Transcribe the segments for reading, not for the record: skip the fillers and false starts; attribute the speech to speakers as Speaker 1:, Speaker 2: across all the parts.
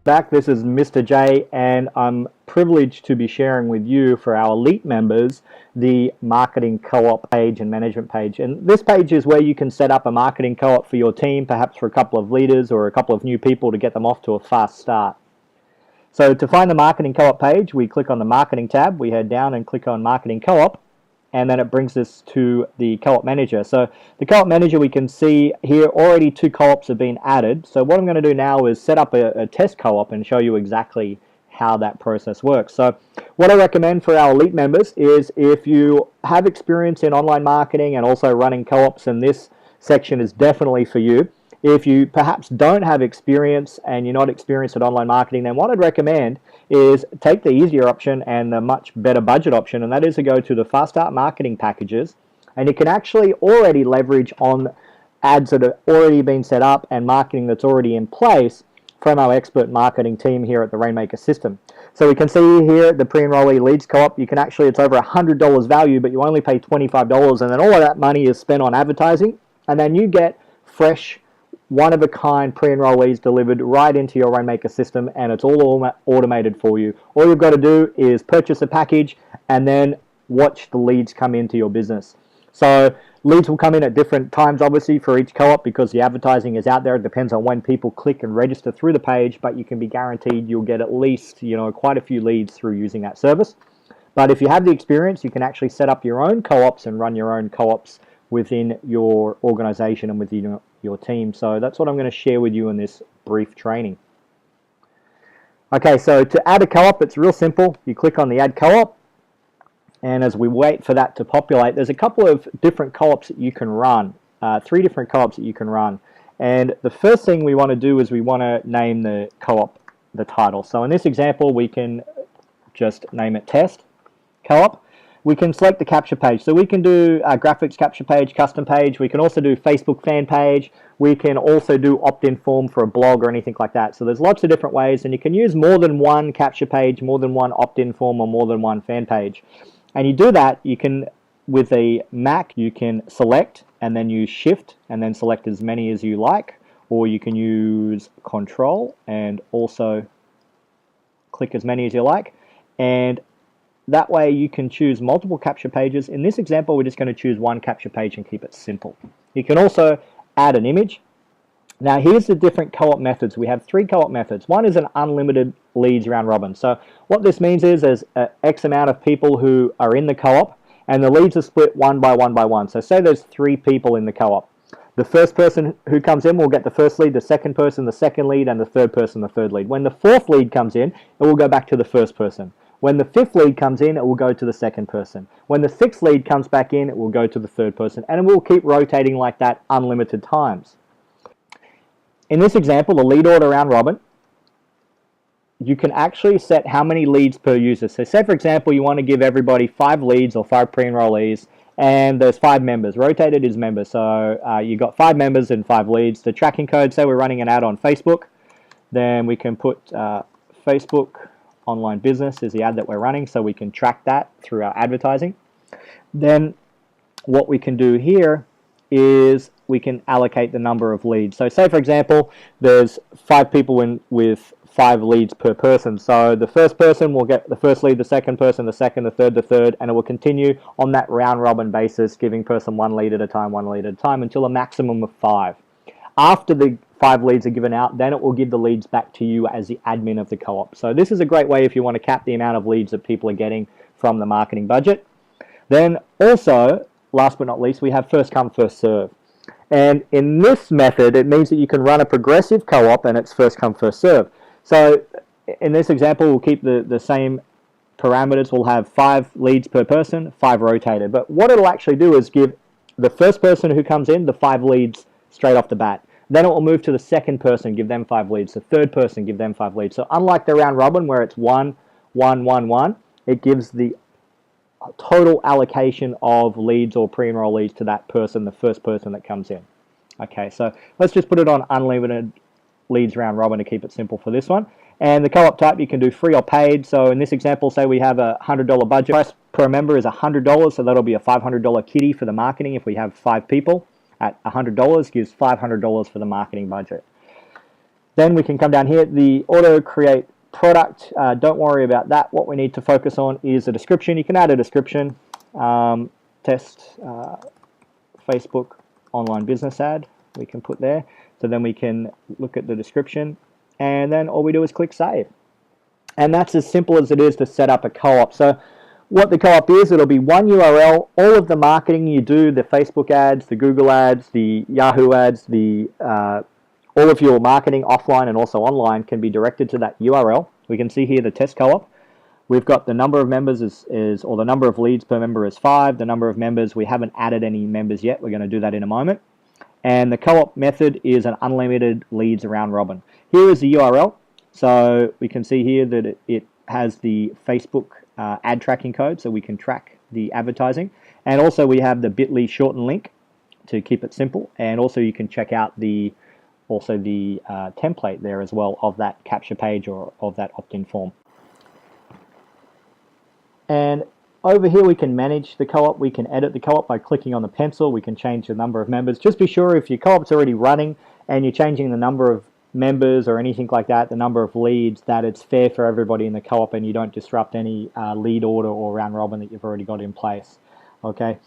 Speaker 1: Back, this is Mr. J, and I'm privileged to be sharing with you, for our elite members, the marketing co-op page and management page. And this page is where you can set up a marketing co-op for your team, perhaps for a couple of leaders or a couple of new people to get them off to a fast start. So to find the marketing co-op page, we click on the marketing tab, we head down and click on marketing co-op, and then it brings us to the co-op manager. So the co-op manager, we can see here already 2 co-ops have been added. So what I'm going to do now is set up a test co-op and show you exactly how that process works. So what I recommend for our elite members is, if you have experience in online marketing and also running co-ops, and this section is definitely for you. If you perhaps don't have experience and you're not experienced at online marketing, then what I'd recommend is take the easier option and the much better budget option, and that is to go to the Fast Start marketing packages, and you can actually already leverage on ads that have already been set up and marketing that's already in place from our expert marketing team here at the Rainmaker system. So we can see here the pre-enrollee leads co-op, you can actually, it's over $100 value, but you only pay $25, and then all of that money is spent on advertising, and then you get fresh, one-of-a-kind pre-enrollees delivered right into your Rainmaker system, and it's all automated for you. All you've got to do is purchase a package and then watch the leads come into your business. So leads will come in at different times, obviously, for each co-op, because the advertising is out there. It depends on when people click and register through the page, but you can be guaranteed you'll get at least, quite a few leads through using that service. But if you have the experience, you can actually set up your own co-ops and run your own co-ops within your organization and within your team. So that's what I'm going to share with you in this brief training. Okay, so to add a co-op, it's real simple. You click on the add co-op, and as we wait for that to populate, there's a couple of different co-ops that you can run, 3 different co-ops that you can run. And the first thing we want to do is we want to name the co-op the title. So in this example, we can just name it Test Co-op. We can select the capture page. So we can do a graphics capture page, custom page. We can also do Facebook fan page. We can also do opt-in form for a blog or anything like that. So there's lots of different ways, and you can use more than one capture page, more than one opt-in form, or more than one fan page. And you do that, you can, with a Mac, you can select and then use Shift and then select as many as you like, or you can use Control and also click as many as you like. And that way you can choose multiple capture pages. In this example, we're just going to choose one capture page and keep it simple. You can also add an image. Now here's the different co-op methods. We have 3 co-op methods. One is an unlimited leads round robin. So what this means is there's X amount of people who are in the co-op, and the leads are split one by one. So say there's 3 people in the co-op. The first person who comes in will get the first lead, the second person the second lead, and the third person the third lead. When the 4th lead comes in, it will go back to the first person. When the 5th lead comes in, it will go to the second person. When the 6th lead comes back in, it will go to the third person, and it will keep rotating like that unlimited times. In this example, the lead order round robin, you can actually set how many leads per user. So say, for example, you want to give everybody 5 leads or 5 pre-enrollees, and there's 5 members. Rotated is members. So you've got 5 members and 5 leads. The tracking code, say we're running an ad on Facebook, then we can put Facebook online business is the ad that we're running, so we can track that through our advertising. Then what we can do here is we can allocate the number of leads. So say, for example, there's 5 people with 5 leads per person. So the first person will get the first lead, the second person, the second, the third, and it will continue on that round robin basis, giving person 1 lead at a time, 1 lead at a time, until a maximum of 5. After the 5 leads are given out, then it will give the leads back to you as the admin of the co-op. So this is a great way if you want to cap the amount of leads that people are getting from the marketing budget. Then also, last but not least, we have first come, first serve. And in this method, it means that you can run a progressive co-op and it's first come, first serve. So in this example, we'll keep the same parameters. We'll have 5 leads per person, 5 rotated. But what it'll actually do is give the first person who comes in the 5 leads straight off the bat. Then it will move to the second person, give them 5 leads. The third person, give them 5 leads. So unlike the round robin where it's 1, 1, 1, 1, it gives the total allocation of leads or pre-enroll leads to that person, the first person that comes in. Okay, so let's just put it on unlimited leads round robin to keep it simple for this one. And the co-op type, you can do free or paid. So in this example, say we have a $100 budget. Price per member is $100, so that'll be a $500 kitty for the marketing if we have 5 people. At $100 gives $500 for the marketing budget. Then we can come down here, the auto create product. Don't worry about that. What we need to focus on is a description. You can add a description. Test Facebook online business ad. We can put there. So then we can look at the description, and then all we do is click save. And that's as simple as it is to set up a co-op. So what the co-op is, it'll be one URL. All of the marketing you do, the Facebook ads, the Google ads, the Yahoo ads, the all of your marketing offline and also online can be directed to that URL. We can see here the test co-op. We've got the number of members or the number of leads per member is 5. The number of members, we haven't added any members yet. We're going to do that in a moment. And the co-op method is an unlimited leads round robin. Here is the URL. So we can see here that it has the Facebook ad tracking code, so we can track the advertising. And also we have the bit.ly shorten link to keep it simple. And also you can check out the template there as well of that capture page or of that opt-in form. And over here we can manage the co-op. We can edit the co-op by clicking on the pencil. We can change the number of members. Just be sure if your co-op's already running and you're changing the number of members or anything like that, the number of leads, that it's fair for everybody in the co-op and you don't disrupt any lead order or round robin that you've already got in place. Okay,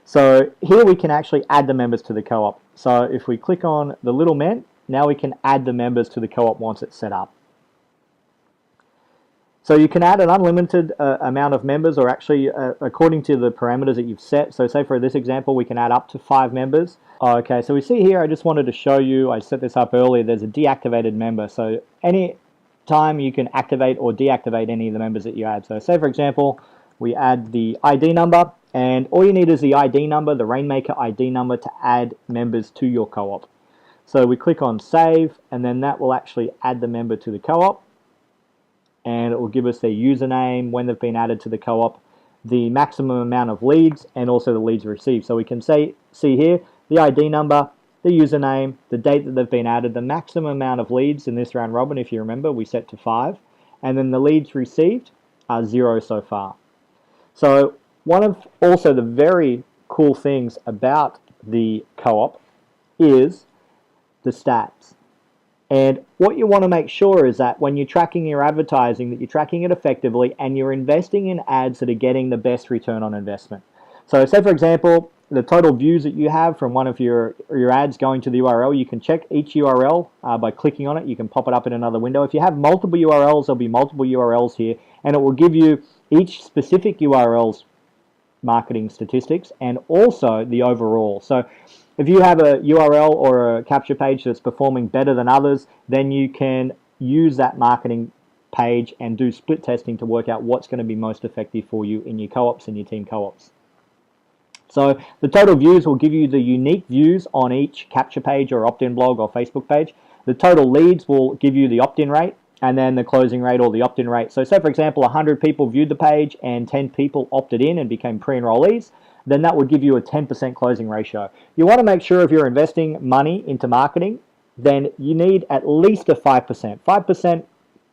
Speaker 1: so here we can actually add the members to the co-op. So if we click on the little men, now we can add the members to the co-op once it's set up. So you can add an unlimited amount of members, or actually according to the parameters that you've set. So say for this example, we can add up to 5 members. Okay, so we see here, I just wanted to show you, I set this up earlier, there's a deactivated member. So any time you can activate or deactivate any of the members that you add. So say for example, we add the ID number, and all you need is the ID number, the Rainmaker ID number, to add members to your co-op. So we click on save, and then that will actually add the member to the co-op. And it will give us their username, when they've been added to the co-op, the maximum amount of leads, and also the leads received. So we can see here the ID number, the username, the date that they've been added, the maximum amount of leads in this round robin, if you remember, we set to 5, and then the leads received are 0 so far. So one of also the very cool things about the co-op is the stats. And what you want to make sure is that when you're tracking your advertising, that you're tracking it effectively and you're investing in ads that are getting the best return on investment. So say for example, the total views that you have from one of your ads going to the URL, you can check each URL by clicking on it. You can pop it up in another window. If you have multiple URLs, there'll be multiple URLs here, and it will give you each specific URL's marketing statistics and also the overall. So if you have a URL or a capture page that's performing better than others, then you can use that marketing page and do split testing to work out what's going to be most effective for you in your co-ops and your team co-ops. So the total views will give you the unique views on each capture page or opt-in blog or Facebook page. The total leads will give you the opt-in rate, and then the closing rate or the opt-in rate. So say for example 100 people viewed the page and 10 people opted in and became pre-enrollees, then that would give you a 10% closing ratio. You want to make sure if you're investing money into marketing, then you need at least a 5%. 5%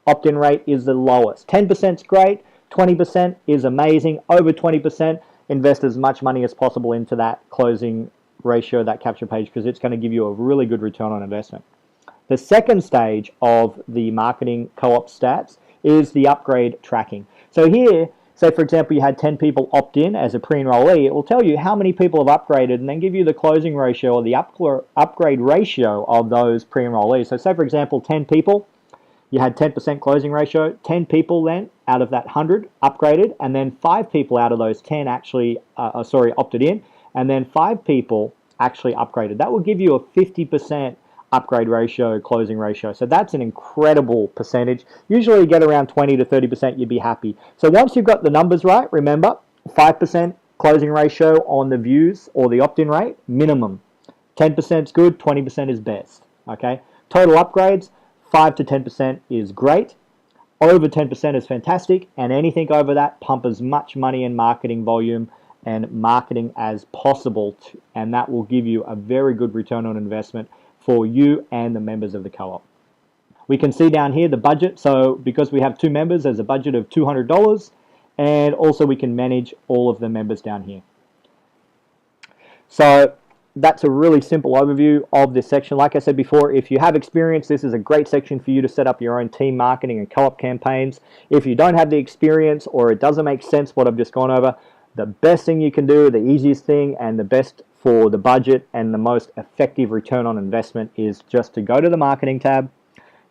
Speaker 1: opt-in rate is the lowest. 10% is great, 20% is amazing, over 20%, invest as much money as possible into that closing ratio, that capture page, because it's going to give you a really good return on investment. The second stage of the marketing co-op stats is the upgrade tracking. So here, say for example you had 10 people opt in as a pre-enrollee, it will tell you how many people have upgraded and then give you the closing ratio or the upgrade ratio of those pre-enrollees. So say for example 10 people, you had 10% closing ratio, 10 people then out of that 100 upgraded, and then 5 people out of those 10 actually, opted in, and then 5 people actually upgraded. That will give you a 50% upgrade ratio, closing ratio. So that's an incredible percentage. Usually you get around 20 to 30%, you'd be happy. So once you've got the numbers right, remember 5% closing ratio on the views or the opt-in rate, minimum. 10% is good, 20% is best. Okay. Total upgrades, 5 to 10% is great. Over 10% is fantastic, and anything over that, pump as much money in marketing volume and marketing as possible, and that will give you a very good return on investment for you and the members of the co-op. We can see down here the budget. So because we have 2 members, there's a budget of $200, and also we can manage all of the members down here. So that's a really simple overview of this section. Like I said before, if you have experience, this is a great section for you to set up your own team marketing and co-op campaigns. If you don't have the experience or it doesn't make sense what I've just gone over, the best thing you can do, the easiest thing and the best for the budget and the most effective return on investment is just to go to the marketing tab,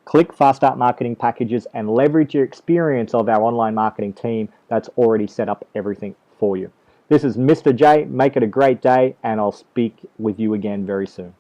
Speaker 1: click Fast Start Marketing Packages, and leverage your experience of our online marketing team that's already set up everything for you. This is Mr. J. Make it a great day, and I'll speak with you again very soon.